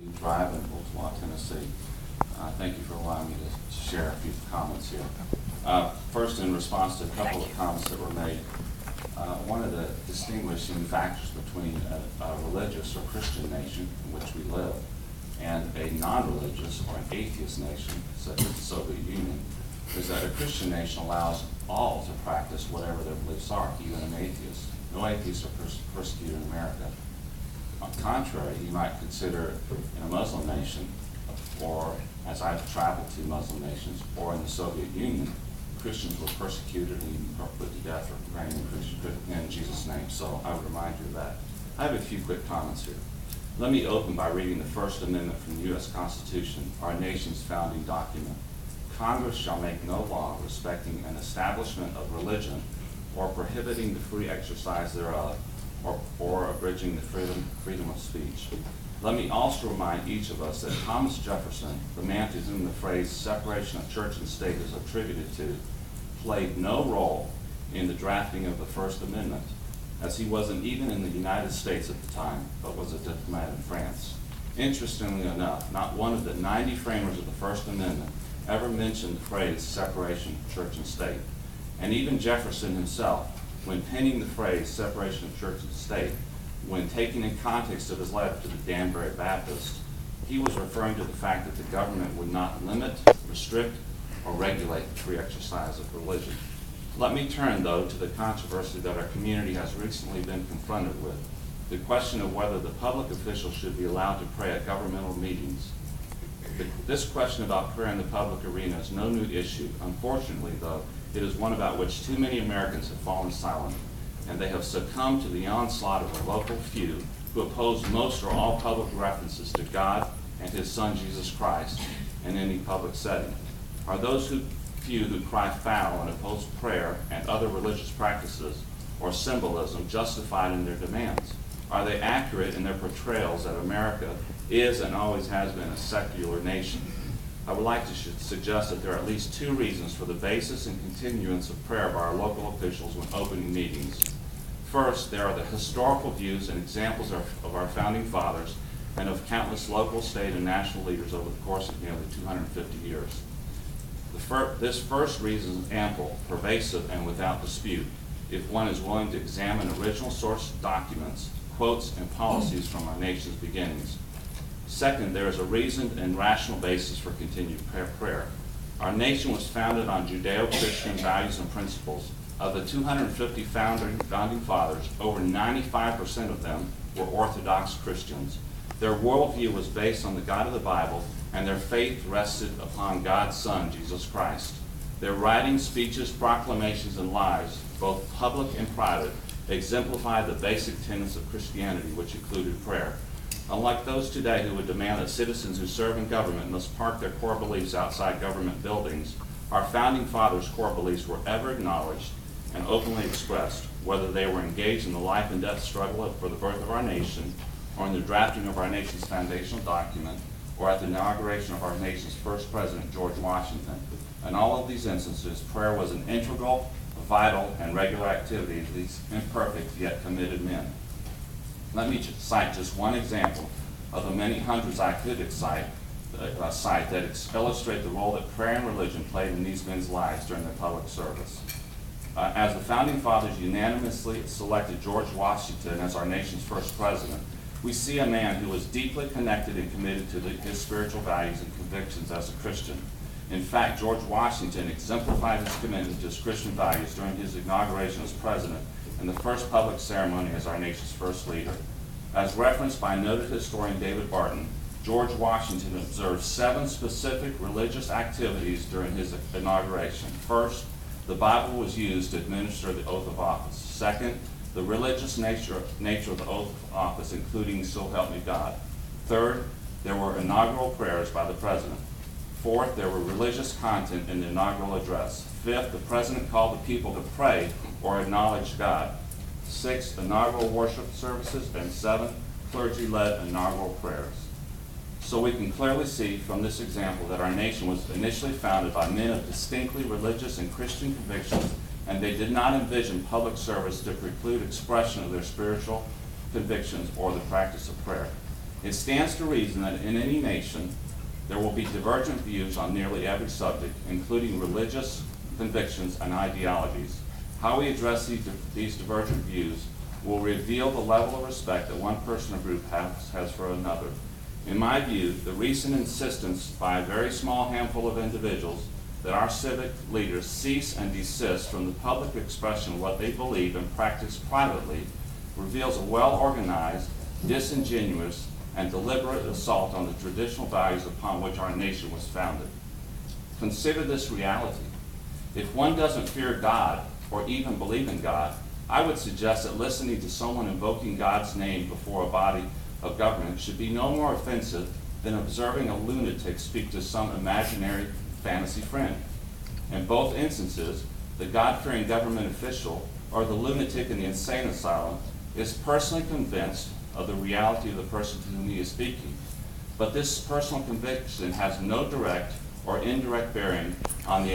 Drive in Ooltewah, Tennessee. Thank you for allowing me to share a few comments here. First, in response to a couple of comments that were made, one of the distinguishing factors between a religious or Christian nation in which we live and a non-religious or an atheist nation, such as the Soviet Union, is that a Christian nation allows all to practice whatever their beliefs are, even an atheist. No atheists are persecuted in America. On the contrary, you might consider in a Muslim nation, or as I've traveled to Muslim nations, or in the Soviet Union, Christians were persecuted and even put to death or granted in Jesus' name. So I would remind you of that. I have a few quick comments here. Let me open by reading the First Amendment from the U.S. Constitution, our nation's founding document. Congress shall make no law respecting an establishment of religion or prohibiting the free exercise thereof, or abridging the freedom of speech. Let me also remind each of us that Thomas Jefferson, the man to whom the phrase separation of church and state is attributed to, played no role in the drafting of the First Amendment, as he wasn't even in the United States at the time, but was a diplomat in France. Interestingly enough, not one of the 90 framers of the First Amendment ever mentioned the phrase separation of church and state. And even Jefferson himself, when penning the phrase separation of church and state, when taken in context of his letter to the Danbury Baptist, he was referring to the fact that the government would not limit, restrict, or regulate the free exercise of religion. Let me turn, though, to the controversy that our community has recently been confronted with, the question of whether the public officials should be allowed to pray at governmental meetings. This question about prayer in the public arena is no new issue. Unfortunately, though, it is one about which too many Americans have fallen silent, and they have succumbed to the onslaught of a local few who oppose most or all public references to God and His Son Jesus Christ in any public setting. Are those few who cry foul and oppose prayer and other religious practices or symbolism justified in their demands? Are they accurate in their portrayals that America is and always has been a secular nation? I would like to suggest that there are at least two reasons for the basis and continuance of prayer by our local officials when opening meetings. First, there are the historical views and examples of our founding fathers and of countless local, state, and national leaders over the course of nearly 250 years. This first reason is ample, pervasive, and without dispute if one is willing to examine original source documents, quotes, and policies from our nation's beginnings. Second, there is a reasoned and rational basis for continued prayer. Our nation was founded on Judeo-Christian values and principles. Of the 250 founding fathers, over 95% of them were Orthodox Christians. Their worldview was based on the God of the Bible, and their faith rested upon God's Son, Jesus Christ. Their writings, speeches, proclamations, and lives, both public and private, exemplified the basic tenets of Christianity, which included prayer. Unlike those today who would demand that citizens who serve in government must park their core beliefs outside government buildings, our founding fathers' core beliefs were ever acknowledged and openly expressed, whether they were engaged in the life and death struggle for the birth of our nation, or in the drafting of our nation's foundational document, or at the inauguration of our nation's first president, George Washington. In all of these instances, prayer was an integral, vital, and regular activity of these imperfect yet committed men. Let me cite just one example of the many hundreds I could cite that illustrate the role that prayer and religion played in these men's lives during their public service. As the founding fathers unanimously selected George Washington as our nation's first president, we see a man who was deeply connected and committed to his spiritual values and convictions as a Christian. In fact, George Washington exemplified his commitment to his Christian values during his inauguration as president in the first public ceremony as our nation's first leader. As referenced by noted historian David Barton, George Washington observed 7 specific religious activities during his inauguration. First, the Bible was used to administer the oath of office. Second, the religious nature of the oath of office, including "So help me God." Third, there were inaugural prayers by the president. Fourth, there were religious content in the inaugural address. Fifth, the president called the people to pray or acknowledge God. Sixth, inaugural worship services. And seventh, clergy-led inaugural prayers. So we can clearly see from this example that our nation was initially founded by men of distinctly religious and Christian convictions, and they did not envision public service to preclude expression of their spiritual convictions or the practice of prayer. It stands to reason that in any nation, there will be divergent views on nearly every subject, including religious convictions and ideologies. How we address these divergent views will reveal the level of respect that one person or group has for another. In my view, the recent insistence by a very small handful of individuals that our civic leaders cease and desist from the public expression of what they believe and practice privately reveals a well-organized, disingenuous, and deliberate assault on the traditional values upon which our nation was founded. Consider this reality. If one doesn't fear God or even believe in God, I would suggest that listening to someone invoking God's name before a body of government should be no more offensive than observing a lunatic speak to some imaginary fantasy friend. In both instances, the God-fearing government official or the lunatic in the insane asylum is personally convinced of the reality of the person to whom he is speaking. But this personal conviction has no direct or indirect bearing on the